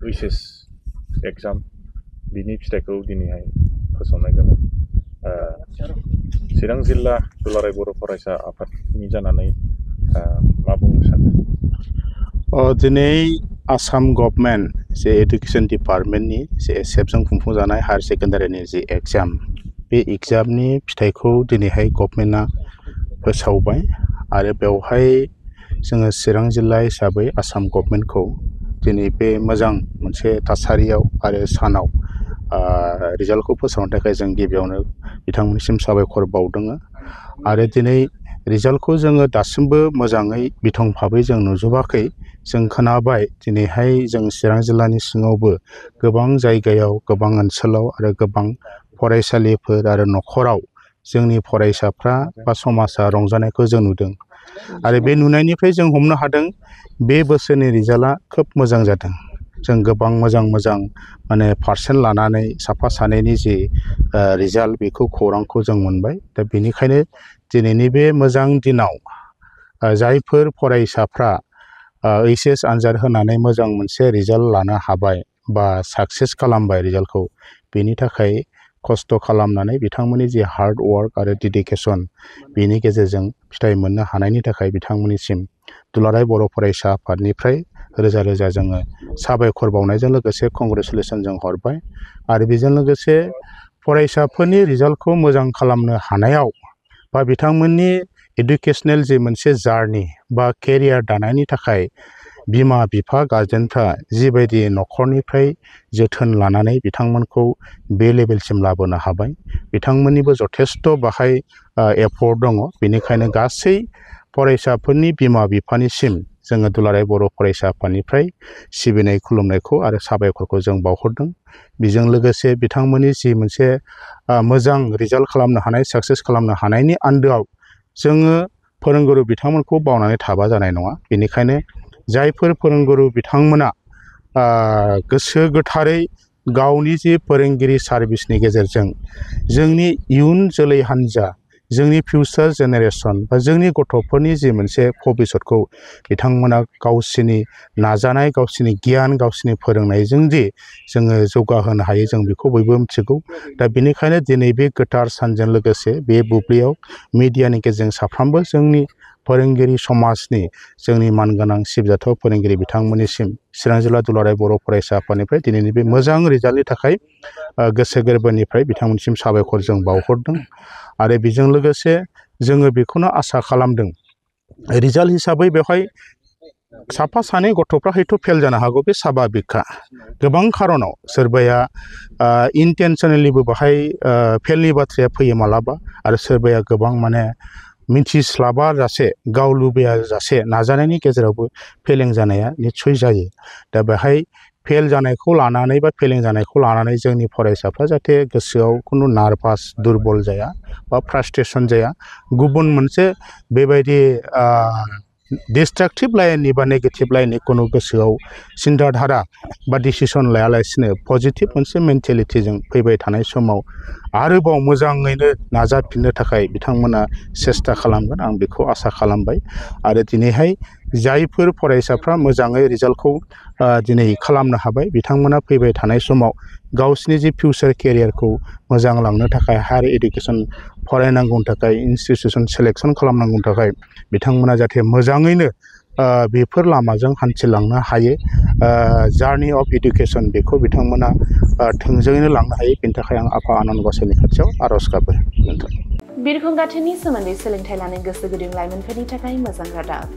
HS exam बिनि फिथाइखौ दिनैहाय फोसावनाय जाबाय। चिरां जिल्ला दुलाराय बर' फरायसा आफादनि जानानै मा बुंनो सानो? दिनै आसाम गभर्नमेन्ट जे एडुकेशन डिपार्टमेन्टनि जे एसेबजों खुंफुंजानाय हायार सेकेन्डारिनि जे एग्जाम, बे एग्जामनि फिथाइखौ दिनैहाय गभर्नमेन्टआ फोसावबाय आरो बेवहाय जोङो चिरां जिल्ला हिसाबै आसाम गभर्नमेन्टखौ दिनै बे मोजां मोनसे थासारियाव आरो सानाव रिजाल्टखौ फोसावनो थाखाय जों गिबियावनो बिथांमोननिसिम साबायखर बावदों आरो दिनै रिजाल्टखौ जोङो दासिमबो मोजाङै बिथं भाबै जों नुजोबाखै। जों खोनाबाय दिनैहाय जों चिरां जिल्लानि सिङावबो गोबां जायगायाव, गोबां ओनसोलाव आरो गोबां फरायसालिफोर आरो न'खराव जोंनि फरायसाफ्रा बा समाजा रंजानायखौ जों नुदों आरो बे नुनायनिफ्राय जों हमनो हादों बे बोसोरनि रिजाल्टआ खोब मोजां जादों। जों गोबां मोजां माने पार्सेन्ट लानानै साफा सानैनि जि रिजाल्ट बेखौ खौरांखौ जों मोनबाय। दा बेनिखायनो दिनैनि बे मोजां दिनाव जायफोर फरायसाफ्रा ओइचएस आनजाद होनानै मोजां मोनसे रिजाल्ट लानो हाबाय बा साक्सेस खालामबाय रिजाल्टखौ, बेनि थाखाय खस्थ' खालामनानै बिथांमोननि जि हार्ड वार्क आरो डेडिकेसन बेनि गेजेरजों फिथाइ मोननो हानायनि थाखाय बिथांमोननिसिम दुलाराय बर' फरायसा आफादनिफ्राय रोजा रोजा जोङो साबायखर बावनायजों लोगोसे कंग्रेचुलेसन जों हरबाय आरो बेजों लोगोसे फरायसाफोरनि रिजाल्टखौ मोजां खालामनो हानायाव बा बिथांमोननि एडुकेसनेल जे मोनसे जार्नि बा केरियार दानायनि थाखाय बिमा बिफा गार्जेनफ्रा जिबायदि न'खरनिफ्राय जोथोन लानानै बिथांमोनखौ बे लेभेलसिम लाबोनो हाबाय, बिथांमोननिबो जथेस्थ' बाहाय एफर्ट दङ। बेनिखायनो गासै फरायसाफोरनि बिमा बिफानिसिम जोङो दुलाराय बर' फरायसा आफादनिफ्राय सिबिनाय खुलुमनायखौ आरो साबायखरखौ जों बावहरदों। बेजों लोगोसे बिथांमोननि जि मोनसे मोजां रिजाल्ट खालामनो हानाय, साक्सेस खालामनो हानायनि आन्दोआव जोङो फोरोंगुरु बिथांमोनखौ बावनानै थाबा जानाय नङा। बेनिखायनो जायफोर फोरोंगुरु बिथांमोना गोसो गोथारै गावनि जि फोरोंगिरि सार्भिसनि गेजेरजों जोंनि इयुन जोलै हान्जा, जोंनि फिउचार जेनेरेसन बा जोंनि गथ'फोरनि जि मोनसे भबिसतखौ बिथांमोना गावसिनि नाजानाय, गावसिनि गियान, गावसिनि फोरोंनायजों दि जोङो जौगाहोनो हायो जों बेखौ बयबो मिथिगौ। दा बेनिखायनो दिनै बे गोथार सानजों लोगोसे बे बुब्लियाव मिडियानि गेजेरजों साफ्रोमबो जोंनि फोरोंगिरि समाजनि, जोंनि मानगोनां सिबिजाथाव फोरोंगिरि बिथांमोननिसिम चिरां जिल्ला दुलाराय बर' फरायसा आफादनिफ्राय दिनैनि बे मोजां रिजाल्टनि थाखाय गोसो गोरबोनिफ्राय बिथांमोननिसिम साबायखर जों बावहरदों आरो बेजों लोगोसे जोङो बेखौनो आसा खालामदों रिजाल्ट हिसाबै बेवहाय साफा सानै गथ'फ्रा हयथ' फेल जानो हागौ, बे स्वाभाबिकखा। गोबां खारनाव सोरबाया इनटेनसनेलिबो बाहाय फेलनि बाथ्राया फैयो मालाबा, आरो सोरबाया गोबां माने मिथिस्लाबा जासे, गाव लुबैया जासे नाजानायनि गेजेरावबो फेलें जानाया निस्सय जायो। दा बेहाय फेल जानायखौ लानानै बा फेलें जानायखौ लानानै जोंनि फरायसाफ्रा जाहाथे गोसोआव खुनु नार्भास, दुरबल जाया बा फ्रास्ट्रेसन जाया, गुबुन मोनसे बेबायदि डिस्ट्राक्टिभ लाइननि बा नेगेटिभ लाइननि खुनु गोसोआव सिन्ताधारा बा डिसिसन लायालासिनो पजिटिभ मोनसे मेन्टेलिटिजों फैबाय थानाय समाव आरोबाव मोजाङैनो नाजाफिननो थाखाय बिथांमोना सेस्था खालामगोन, आं बेखौ आसा खालामबाय। आरो दिनैहाय जायफोर फरायसाफ्रा मोजाङै रिजाल्टखौ दिनै खालामनो हाबाय, बिथांमोना फैबाय थानाय समाव गावसिनि जि फिउचार केरियारखौ मोजां लांनो थाखाय, हायार इडुकेसन फरायनांगौनि थाखाय, इनस्टिटिउसन सेलेक्सन खालामनांगौनि थाखाय बिथांमोना जाहाथे मोजाङैनो बेफोर लामाजों हान्थिलांनो हायो, जार्नि अफ इडुकेसन बेखौ बिथांमोना थोंजोङैनो लांनो हायो। बेनि थाखाय आं आफा आनान गसाइनि खाथियाव आर'ज गाबो। बिरखं गाथोननि सोमोन्दै सोलोंथाइ लानो गोसो गुदुं लाइमोनफोरनि थाखाय मोजां रादाब।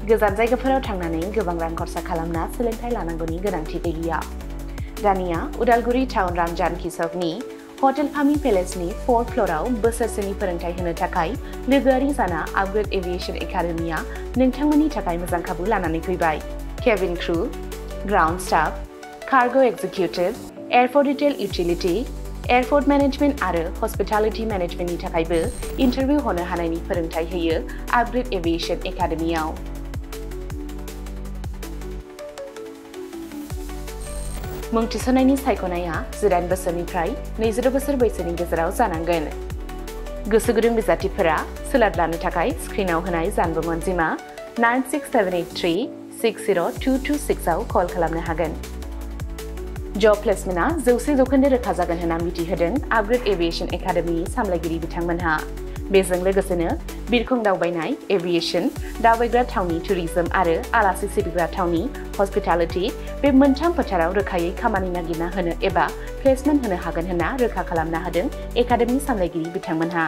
गोजान जायगाफोराव थांनानै गोबां रां खरसा खालामना सोलोंथाइ लानांगौनि गोनांथि गैलिया। दानिया उदालगुरि टाउन रामजानकि सकनि हटेल फामि पेलेसनि 4th फ्ल'राव बोसोरसेनि फोरोंथाइ होनो थाखाय लोगोआरि जाना आपग्रेड एभिएशन एकाडेमिया नोंथांमोननि थाखाय मोजां खाबु लानानै फैबाय। Cabin crew, ground staff, cargo executive, airport retail utility, airport management आरो हस्पिटालिटी मेनेजमेंटनि थाखायबो इन्टारभिउ होनो हानायनि फोरोंथाइ होयो आपग्रेड एभिएशन एकाडेमियाव। मुं थिसननायनि सायख'नाया 19 बोसोरनिफ्राय 22 बोसोर बैसोनि गेजेराव जानांगोन। गोसो गुदुं बिजाथिफोरा सोलाद लानो थाखाय स्क्रिनाव होनाय जानबुं अनजिमा 96783 60226 आव कल खालामनो हागोन। जब प्लेसमेन्टआ 100% रोखा जागोन होनना मिथिहोदों आपग्रेड एभिएशन एकाडेमिनि सामलायगिरि बिथांमोनहा। बेजों लोगोसेनो बिरखं दावबायनाय, एभिएशन, दावबायग्रा थावनि टुरिज्म आरो आलासि सिबिग्रा थावनि हस्पिटालिटी बे मोनथाम फोथाराव रोखायै खामानि नागिरना होनो एबा प्लेसमेन्ट होनो हागोन होनना रोखा खालामना होदों एकाडेमिनि सामलायगिरि बिथांमोनहा।